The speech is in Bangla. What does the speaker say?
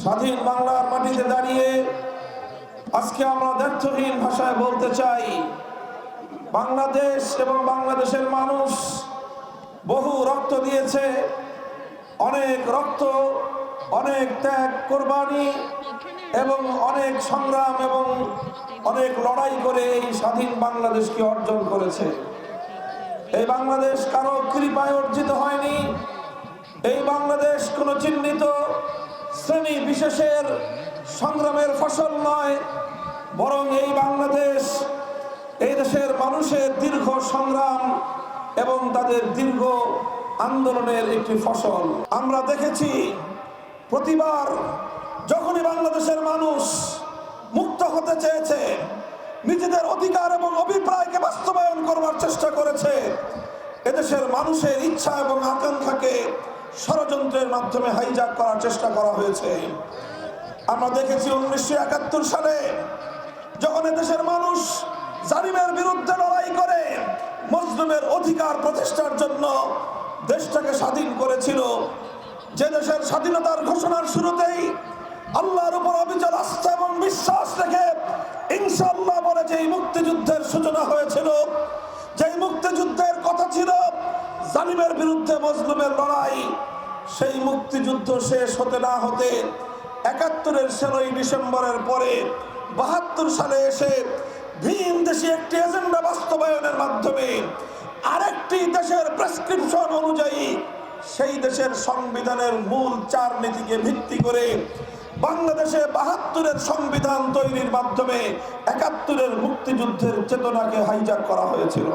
স্বাধীন বাংলার মাটিতে দাঁড়িয়ে আজকে আমরা দ্ব্যর্থহীন ভাষায় বলতে চাই, বাংলাদেশ এবং বাংলাদেশের মানুষ বহু রক্ত দিয়েছে, অনেক রক্ত, অনেক ত্যাগ, কোরবানি এবং অনেক সংগ্রাম এবং অনেক লড়াই করে এই স্বাধীন বাংলাদেশকে অর্জন করেছে। এই বাংলাদেশ কারো কৃপায় অর্জিত হয়নি। এই বাংলাদেশ কোনো চিহ্নিত শ্রেণী বিশেষের সংগ্রামের ফসল নয়, বরং এই বাংলাদেশ এই দেশের মানুষের দীর্ঘ সংগ্রাম এবং তাদের দীর্ঘ আন্দোলনের একটি ফসল। আমরা দেখেছি প্রতিবার যখনই বাংলাদেশের মানুষ মুক্ত হতে চেয়েছে, নিজেদের অধিকার এবং অভিপ্রায়কে বাস্তবায়ন করবার চেষ্টা করেছে, এদেশের মানুষের ইচ্ছা এবং আকাঙ্ক্ষাকে ষড়যন্ত্রের মাধ্যমে হাইজ্যাক করার চেষ্টা করা হয়েছে। আমরা দেখেছি 1971 সালে যখন এদেশের মানুষ জালিমের বিরুদ্ধে লড়াই করে মজলুমের অধিকার প্রতিষ্ঠার জন্য দেশটাকে স্বাধীন করেছিল, যে দেশের স্বাধীনতার ঘোষণার শুরুতেই আল্লাহর উপর অবিচল আস্থা এবং বিশ্বাস রেখে ইনশাআল্লাহ বলে যে মুক্তিযুদ্ধের সূচনা হয়েছিল, যেই মুক্তিযুদ্ধের কথা ছিল জালিমের বিরুদ্ধে মজলুমের লড়াই, সেই মুক্তিযুদ্ধ শেষ হতে না হতে 71-এর 16ই ডিসেম্বরের পরে 72 সালে এসে ভিন দেশি একটি এজেন্ডা বাস্তবায়নের মাধ্যমে আরেকটি দেশের প্রেসক্রিপশন অনুযায়ী সেই দেশের সংবিধানের মূল 4 নীতিকে ভিত্তি করে বাংলাদেশে 72-এর সংবিধান তৈরির মাধ্যমে 71-এর মুক্তিযুদ্ধের চেতনাকে হাইজ্যাক করা হয়েছিল।